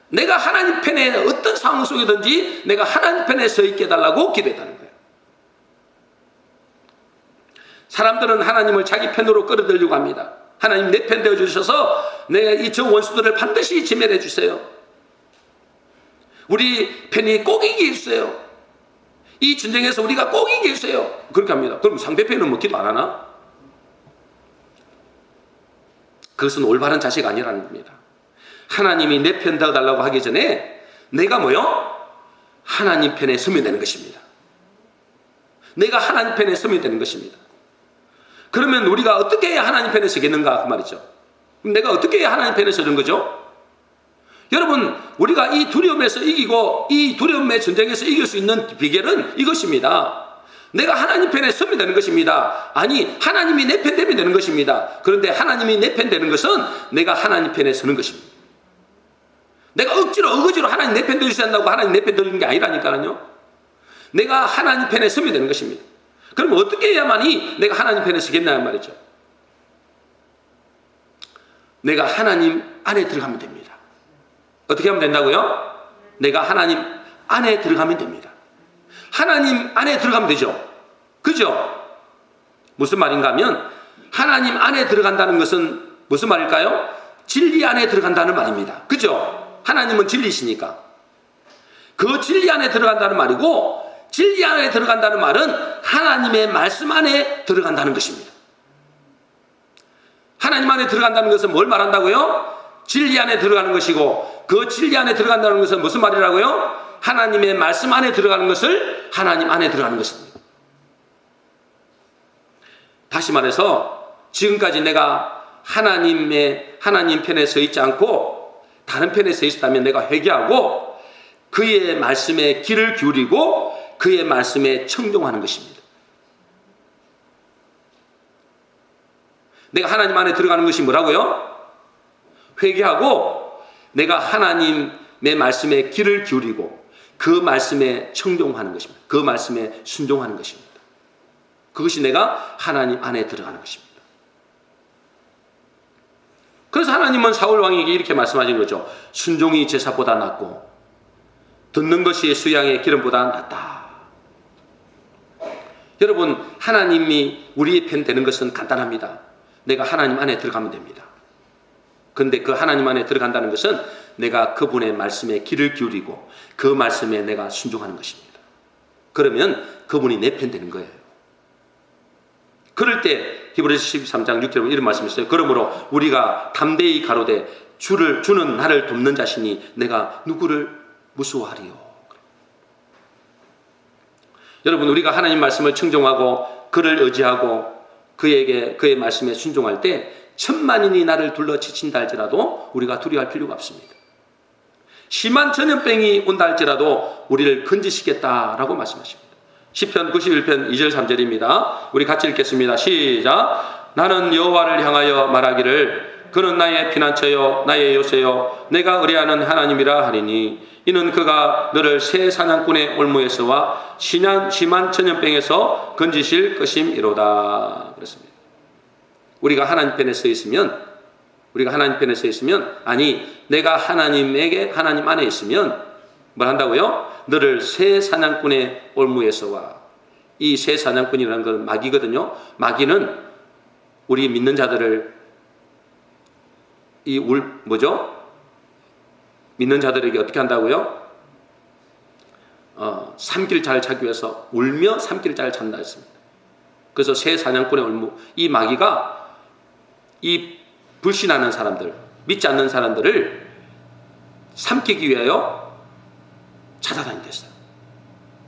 내가 하나님 편에 어떤 상황 속이든지 내가 하나님 편에 서 있게 해달라고 기도했다는 거예요. 사람들은 하나님을 자기 편으로 끌어들이려고 합니다. 하나님 내 편 되어주셔서 내가 이 저 원수들을 반드시 지멸해 주세요. 우리 편이 꼭 이기게 해주세요. 이 전쟁에서 우리가 꼭 이기게 해주세요. 그렇게 합니다. 그럼 상대편은 뭐 기도 안 하나? 그것은 올바른 자세가 아니라는 겁니다. 하나님이 내 편 되어달라고 하기 전에 내가 하나님 편에 서면 되는 것입니다. 내가 하나님 편에 서면 되는 것입니다. 그러면 우리가 어떻게 해야 하나님 편에 서겠는가 그 말이죠. 그럼 내가 어떻게 해야 하나님 편에 서는 거죠? 여러분, 우리가 이 두려움에서 이기고 이 두려움의 전쟁에서 이길 수 있는 비결은 이것입니다. 내가 하나님 편에 서면 되는 것입니다. 아니, 하나님이 내 편 되면 되는 것입니다. 그런데 하나님이 내 편 되는 것은 내가 하나님 편에 서는 것입니다. 내가 억지로 하나님 내 편 되셔야 한다고 하나님 내 편 되는 게 아니라니까요. 내가 하나님 편에 서면 되는 것입니다. 그럼 어떻게 해야만이 내가 하나님 편에 서겠냐 말이죠. 내가 하나님 안에 들어가면 됩니다. 어떻게 하면 된다고요? 내가 하나님 안에 들어가면 됩니다. 하나님 안에 들어가면 되죠. 그죠? 무슨 말인가 하면 하나님 안에 들어간다는 것은 무슨 말일까요? 진리 안에 들어간다는 말입니다. 그죠? 하나님은 진리시니까. 그 진리 안에 들어간다는 말이고, 진리 안에 들어간다는 말은 하나님의 말씀 안에 들어간다는 것입니다. 하나님 안에 들어간다는 것은 뭘 말한다고요? 진리 안에 들어가는 것이고, 그 진리 안에 들어간다는 것은 무슨 말이라고요? 하나님의 말씀 안에 들어가는 것을 하나님 안에 들어가는 것입니다. 다시 말해서 지금까지 내가 하나님 편에 서 있지 않고 다른 편에 서 있었다면 내가 회개하고 그의 말씀에 귀를 기울이고 그의 말씀에 청종하는 것입니다. 내가 하나님 안에 들어가는 것이 뭐라고요? 회개하고 내가 하나님의 말씀에 귀를 기울이고 그 말씀에 청종하는 것입니다. 그 말씀에 순종하는 것입니다. 그것이 내가 하나님 안에 들어가는 것입니다. 그래서 하나님은 사울 왕에게 이렇게 말씀하신 거죠. 순종이 제사보다 낫고 듣는 것이 수양의 기름보다 낫다. 여러분, 하나님이 우리의 편 되는 것은 간단합니다. 내가 하나님 안에 들어가면 됩니다. 그런데 그 하나님 안에 들어간다는 것은 내가 그분의 말씀에 귀를 기울이고 그 말씀에 내가 순종하는 것입니다. 그러면 그분이 내 편 되는 거예요. 그럴 때 히브리서 13장 6절에 이런 말씀이 있어요. 그러므로 우리가 담대히 가로되 주는 나를 돕는 자시니 내가 누구를 무수하리요. 여러분, 우리가 하나님 말씀을 청종하고 그를 의지하고 그의 말씀에 순종할 때 천만인이 나를 둘러 지친다 할지라도 우리가 두려워할 필요가 없습니다. 심한 전염병이 온다 할지라도 우리를 건지시겠다라고 말씀하십니다. 시편 91편 2절 3절입니다. 우리 같이 읽겠습니다. 시작. 나는 여호와를 향하여 말하기를 그는 나의 피난처요 나의 요새요 내가 의뢰하는 하나님이라 하리니 이는 그가 너를 새 사냥꾼의 올무에서와 심한 전염병에서 건지실 것임이로다. 그렇습니다. 우리가 하나님 편에 서 있으면 아니 내가 하나님 안에 있으면 뭘 한다고요? 너를 새 사냥꾼의 올무에서와, 이 새 사냥꾼이라는 건 마귀거든요. 마귀는 우리 믿는 자들을 믿는 자들에게 어떻게 한다고요? 삼킬자를 찾기 위해서 울며 삼킬자를 찾는다 했습니다. 그래서 새 사냥꾼의 올무, 이 마귀가 이 불신하는 사람들, 믿지 않는 사람들을 삼키기 위하여 찾아다니겠어요.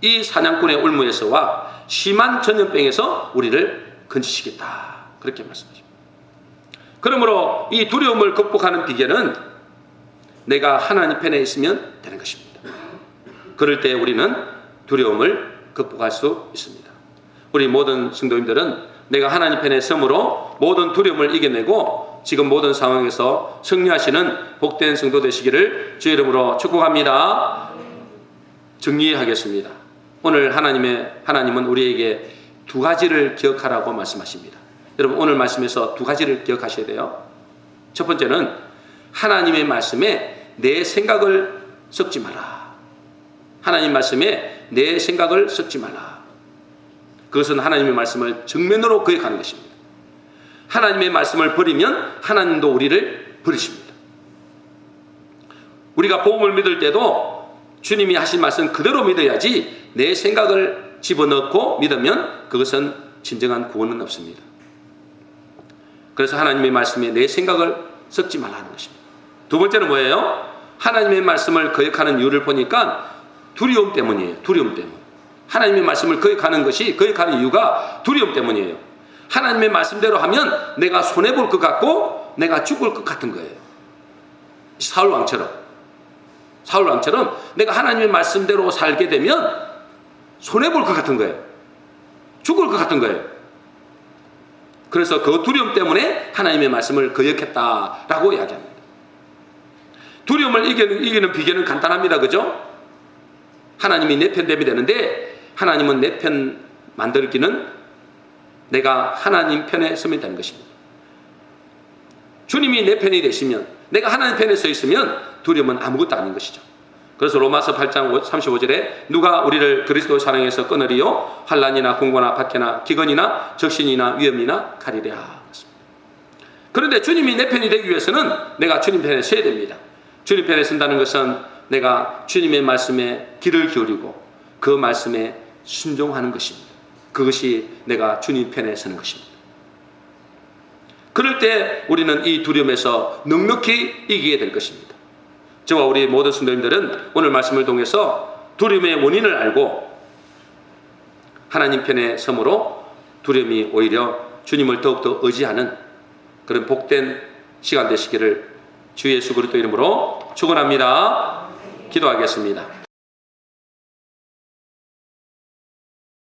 이 사냥꾼의 올무에서와 심한 전염병에서 우리를 건지시겠다. 그렇게 말씀하십니다. 그러므로 이 두려움을 극복하는 비결은 내가 하나님 편에 있으면 되는 것입니다. 그럴 때 우리는 두려움을 극복할 수 있습니다. 우리 모든 성도님들은 내가 하나님 편에 섬으로 모든 두려움을 이겨내고 지금 모든 상황에서 승리하시는 복된 성도 되시기를 주의 이름으로 축복합니다. 정리하겠습니다. 오늘 하나님은 우리에게 두 가지를 기억하라고 말씀하십니다. 여러분, 오늘 말씀에서 두 가지를 기억하셔야 돼요. 첫 번째는 하나님의 말씀에 내 생각을 섞지 마라. 하나님 말씀에 내 생각을 섞지 말라. 그것은 하나님의 말씀을 정면으로 거역하는 것입니다. 하나님의 말씀을 버리면 하나님도 우리를 버리십니다. 우리가 복음을 믿을 때도 주님이 하신 말씀 그대로 믿어야지 내 생각을 집어넣고 믿으면 그것은 진정한 구원은 없습니다. 그래서 하나님의 말씀에 내 생각을 섞지 말라는 것입니다. 두 번째는 뭐예요? 하나님의 말씀을 거역하는 이유를 보니까 두려움 때문이에요. 두려움 때문. 하나님의 말씀을 거역하는 이유가 두려움 때문이에요. 하나님의 말씀대로 하면 내가 손해볼 것 같고 내가 죽을 것 같은 거예요. 사울 왕처럼 내가 하나님의 말씀대로 살게 되면 손해볼 것 같은 거예요. 죽을 것 같은 거예요. 그래서 그 두려움 때문에 하나님의 말씀을 거역했다라고 이야기합니다. 두려움을 이기는 비결은 간단합니다. 그죠? 하나님이 내 편 되면 되는데 하나님은 내 편 만들기는 내가 하나님 편에 서면 되는 것입니다. 주님이 내 편이 되시면, 내가 하나님 편에 서 있으면 두려움은 아무것도 아닌 것이죠. 그래서 로마서 8장 35절에 누가 우리를 그리스도 사랑에서 끊으리요? 환난이나 공고나 박해나 기근이나 적신이나 위험이나 칼이랴. 그런데 주님이 내 편이 되기 위해서는 내가 주님 편에 서야 됩니다. 주님 편에 선다는 것은 내가 주님의 말씀에 귀를 기울이고 그 말씀에 순종하는 것입니다. 그것이 내가 주님 편에 서는 것입니다. 그럴 때 우리는 이 두려움에서 넉넉히 이기게 될 것입니다. 저와 우리 모든 성도님들은 오늘 말씀을 통해서 두려움의 원인을 알고 하나님 편에 섬으로 두려움이 오히려 주님을 더욱더 의지하는 그런 복된 시간 되시기를 주 예수 그리스도 이름으로 축원합니다. 기도하겠습니다.